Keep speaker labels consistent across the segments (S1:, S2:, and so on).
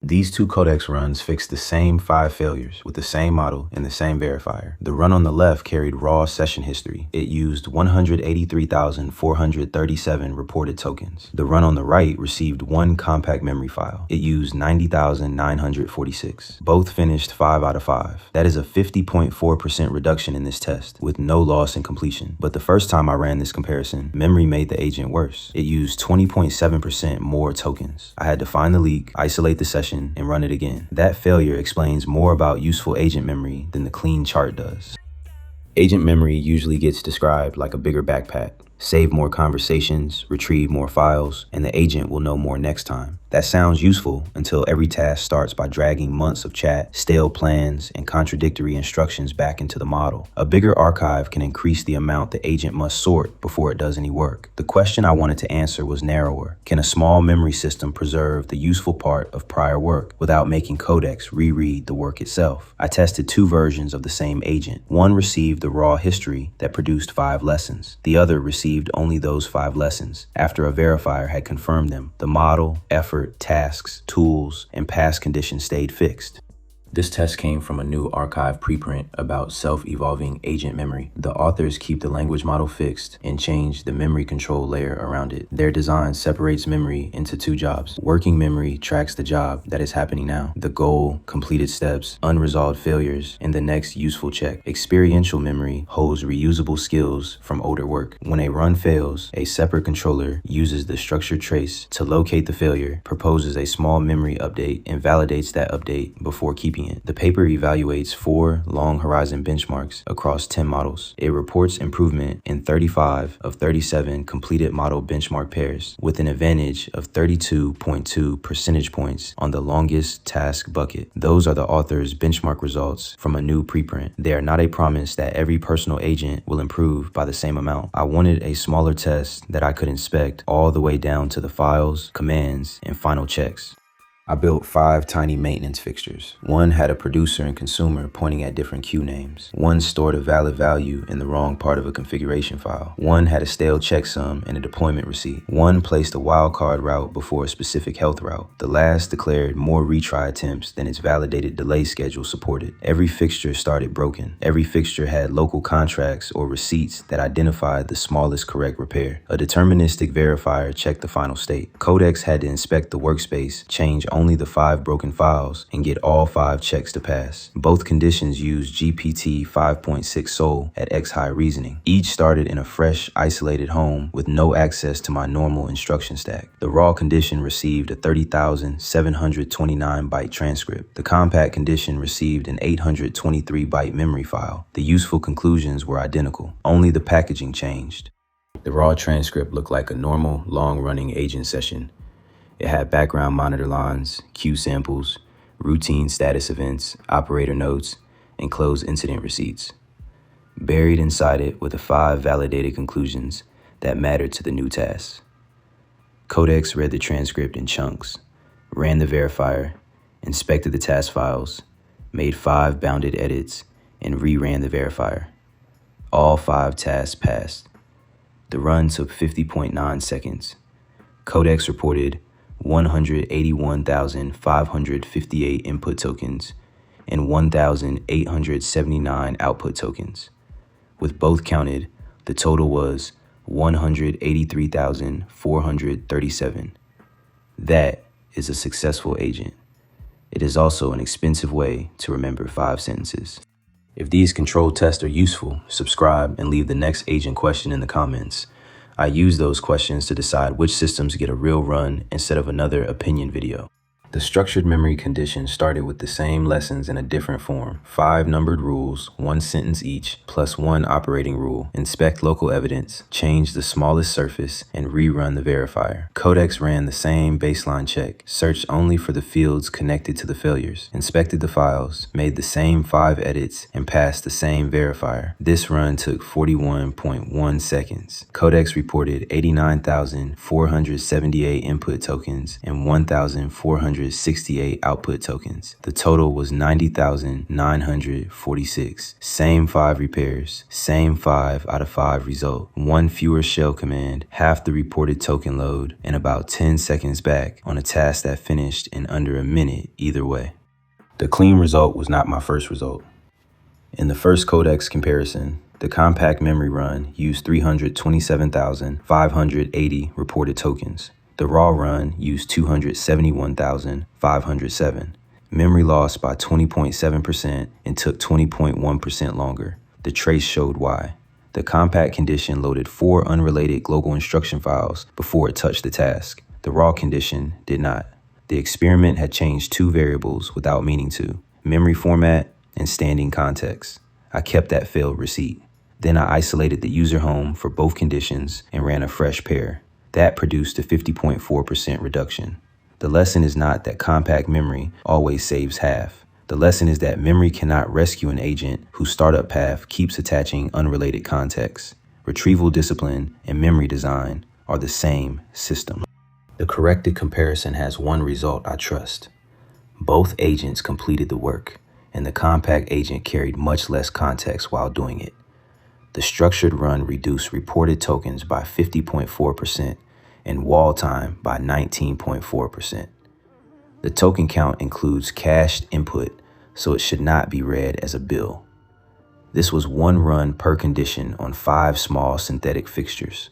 S1: These two Codex runs fixed the same 5 failures with the same model and the same verifier. The run on the left carried raw session history. It used 183,437 reported tokens. The run on the right received 1 compact memory file. It used 90,946. Both finished 5 out of 5. That is a 50.4% reduction in this test with no loss in completion. But the first time I ran this comparison, memory made the agent worse. It used 20.7% more tokens. I had to find the leak, isolate the session, and run it again. That failure explains more about useful agent memory than the clean chart does. Agent memory usually gets described like a bigger backpack. Save more conversations, retrieve more files, and the agent will know more next time. That sounds useful until every task starts by dragging months of chat, stale plans, and contradictory instructions back into the model. A bigger archive can increase the amount the agent must sort before it does any work. The question I wanted to answer was narrower. Can a small memory system preserve the useful part of prior work without making Codex reread the work itself? I tested 2 versions of the same agent. One received the raw history that produced 5 lessons. The other received only those 5 lessons after a verifier had confirmed them. The model, effort, tasks, tools, and past conditions stayed fixed. This test came from a new archive preprint about self-evolving agent memory. The authors keep the language model fixed and change the memory control layer around it. Their design separates memory into 2 jobs. Working memory tracks the job that is happening now, the goal, completed steps, unresolved failures, and the next useful check. Experiential memory holds reusable skills from older work. When a run fails, a separate controller uses the structured trace to locate the failure, proposes a small memory update, and validates that update before keeping it. The paper evaluates 4 long horizon benchmarks across 10 models. It reports improvement in 35 of 37 completed model benchmark pairs, with an advantage of 32.2 percentage points on the longest task bucket. Those are the author's benchmark results from a new preprint. They are not a promise that every personal agent will improve by the same amount. I wanted a smaller test that I could inspect all the way down to the files, commands, and final checks. I built 5 tiny maintenance fixtures. One had a producer and consumer pointing at different queue names. One stored a valid value in the wrong part of a configuration file. One had a stale checksum and a deployment receipt. One placed a wildcard route before a specific health route. The last declared more retry attempts than its validated delay schedule supported. Every fixture started broken. Every fixture had local contracts or receipts that identified the smallest correct repair. A deterministic verifier checked the final state. Codex had to inspect the workspace, change only the 5 broken files, and get all 5 checks to pass. Both conditions used GPT 5.6 Sol at X-High reasoning. Each started in a fresh, isolated home with no access to my normal instruction stack. The raw condition received a 30,729 byte transcript. The compact condition received an 823 byte memory file. The useful conclusions were identical. Only the packaging changed. The raw transcript looked like a normal, long-running agent session. It had background monitor lines, queue samples, routine status events, operator notes, and closed incident receipts. Buried inside it were the 5 validated conclusions that mattered to the new tasks. Codex read the transcript in chunks, ran the verifier, inspected the task files, made 5 bounded edits, and reran the verifier. All 5 tasks passed. The run took 50.9 seconds. Codex reported 181,558 input tokens and 1,879 output tokens. With both counted, the total was 183,437. That is a successful agent. It is also an expensive way to remember 5 sentences. If these control tests are useful, subscribe and leave the next agent question in the comments. I use those questions to decide which systems get a real run instead of another opinion video. The structured memory condition started with the same lessons in a different form. 5 numbered rules, 1 sentence each, plus 1 operating rule. Inspect local evidence, change the smallest surface, and rerun the verifier. Codex ran the same baseline check, searched only for the fields connected to the failures, inspected the files, made the same 5 edits, and passed the same verifier. This run took 41.1 seconds. Codex reported 89,478 input tokens and 1,400 668 output tokens. The total was 90,946. Same 5 repairs, same 5 out of 5 result. 1 fewer shell command, half the reported token load, and about 10 seconds back on a task that finished in under a minute either way. The clean result was not my first result. In the first Codex comparison, the compact memory run used 327,580 reported tokens. The raw run used 271,507. Memory lost by 20.7% and took 20.1% longer. The trace showed why. The compact condition loaded 4 unrelated global instruction files before it touched the task. The raw condition did not. The experiment had changed 2 variables without meaning to: memory format and standing context. I kept that failed receipt. Then I isolated the user home for both conditions and ran a fresh pair. That produced a 50.4% reduction. The lesson is not that compact memory always saves half. The lesson is that memory cannot rescue an agent whose startup path keeps attaching unrelated context. Retrieval discipline and memory design are the same system. The corrected comparison has one result I trust. Both agents completed the work, and the compact agent carried much less context while doing it. The structured run reduced reported tokens by 50.4% and wall time by 19.4%. The token count includes cached input, so it should not be read as a bill. This was 1 run per condition on 5 small synthetic fixtures.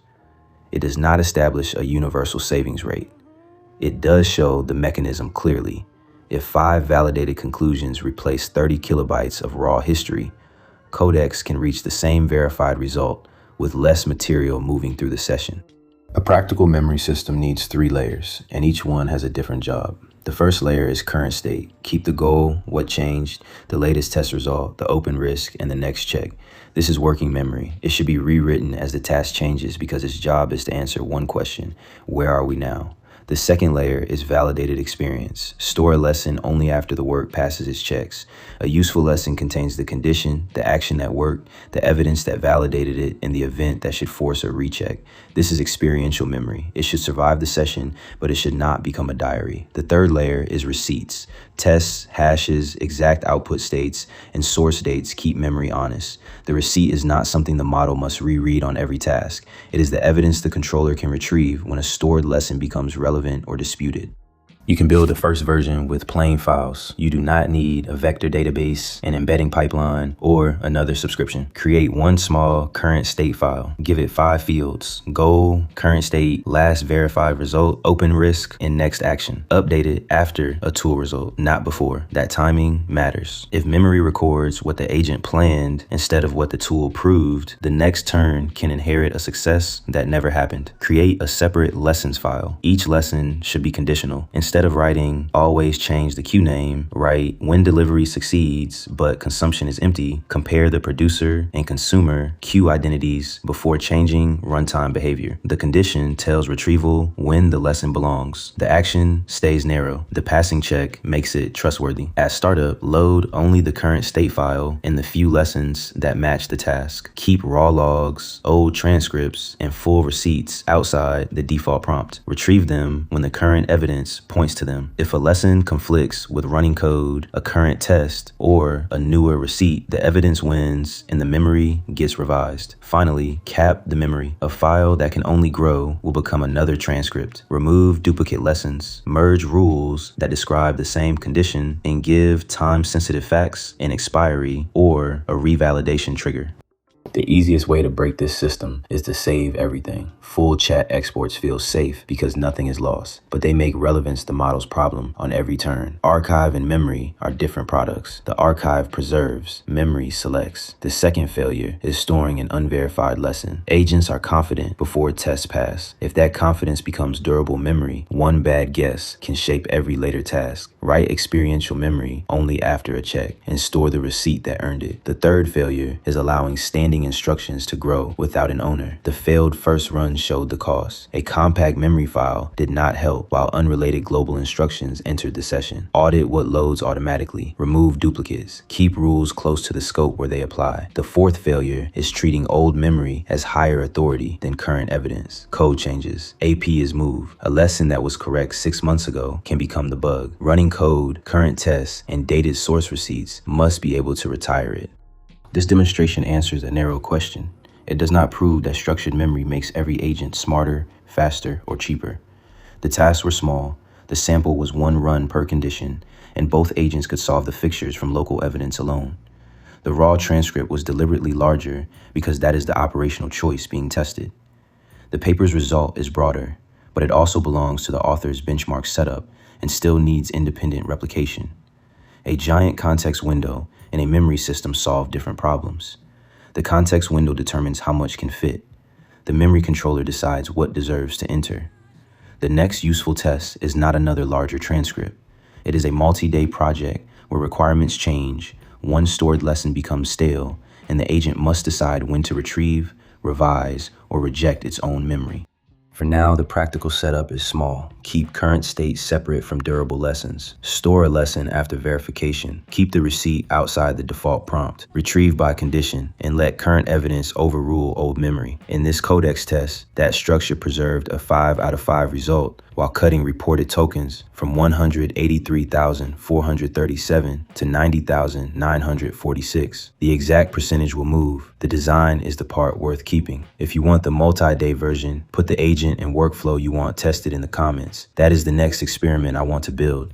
S1: It does not establish a universal savings rate. It does show the mechanism clearly. If 5 validated conclusions replace 30 kilobytes of raw history, Codex can reach the same verified result with less material moving through the session. A practical memory system needs 3 layers, and each one has a different job. The first layer is current state. Keep the goal, what changed, the latest test result, the open risk, and the next check. This is working memory. It should be rewritten as the task changes because its job is to answer one question: where are we now? The second layer is validated experience. Store a lesson only after the work passes its checks. A useful lesson contains the condition, the action that worked, the evidence that validated it, and the event that should force a recheck. This is experiential memory. It should survive the session, but it should not become a diary. The third layer is receipts. Tests, hashes, exact output states, and source dates keep memory honest. The receipt is not something the model must reread on every task. It is the evidence the controller can retrieve when a stored lesson becomes relevant or disputed. You can build the first version with plain files. You do not need a vector database, an embedding pipeline, or another subscription. Create 1 small current state file. Give it 5 fields: goal, current state, last verified result, open risk, and next action. Update it after a tool result, not before. That timing matters. If memory records what the agent planned instead of what the tool proved, the next turn can inherit a success that never happened. Create a separate lessons file. Each lesson should be conditional. Instead of writing always change the queue name, write when delivery succeeds but consumption is empty. Compare the producer and consumer queue identities before changing runtime behavior. The condition tells retrieval when the lesson belongs. The action stays narrow. The passing check makes it trustworthy. At startup, load only the current state file and the few lessons that match the task. Keep raw logs, old transcripts, and full receipts outside the default prompt. Retrieve them when the current evidence points to them. If a lesson conflicts with running code, a current test, or a newer receipt, the evidence wins and the memory gets revised. Finally, cap the memory. A file that can only grow will become another transcript. Remove duplicate lessons. Merge rules that describe the same condition and give time-sensitive facts an expiry or a revalidation trigger. The easiest way to break this system is to save everything. Full chat exports feel safe because nothing is lost, but they make relevance the model's problem on every turn. Archive and memory are different products. The archive preserves, memory selects. The second failure is storing an unverified lesson. Agents are confident before tests pass. If that confidence becomes durable memory, one bad guess can shape every later task. Write experiential memory only after a check and store the receipt that earned it. The third failure is allowing standing coding instructions to grow without an owner. The failed first run showed the cost. A compact memory file did not help, while unrelated global instructions entered the session. Audit what loads automatically. Remove duplicates. Keep rules close to the scope where they apply. The fourth failure is treating old memory as higher authority than current evidence. Code changes. AP is moved. A lesson that was correct 6 months ago can become the bug. Running code, current tests, and dated source receipts must be able to retire it. This demonstration answers a narrow question. It does not prove that structured memory makes every agent smarter, faster, or cheaper. The tasks were small, the sample was 1 run per condition, and both agents could solve the fixtures from local evidence alone. The raw transcript was deliberately larger because that is the operational choice being tested. The paper's result is broader, but it also belongs to the author's benchmark setup and still needs independent replication. A giant context window and a memory system solve different problems. The context window determines how much can fit. The memory controller decides what deserves to enter. The next useful test is not another larger transcript. It is a multi-day project where requirements change, one stored lesson becomes stale, and the agent must decide when to retrieve, revise, or reject its own memory. For now, the practical setup is small. Keep current state separate from durable lessons. Store a lesson after verification. Keep the receipt outside the default prompt. Retrieve by condition, and let current evidence overrule old memory. In this Codex test, that structure preserved a 5 out of 5 result while cutting reported tokens from 183,437 to 90,946. The exact percentage will move. The design is the part worth keeping. If you want the multi-day version, put the agent and workflow you want tested in the comments. That is the next experiment I want to build.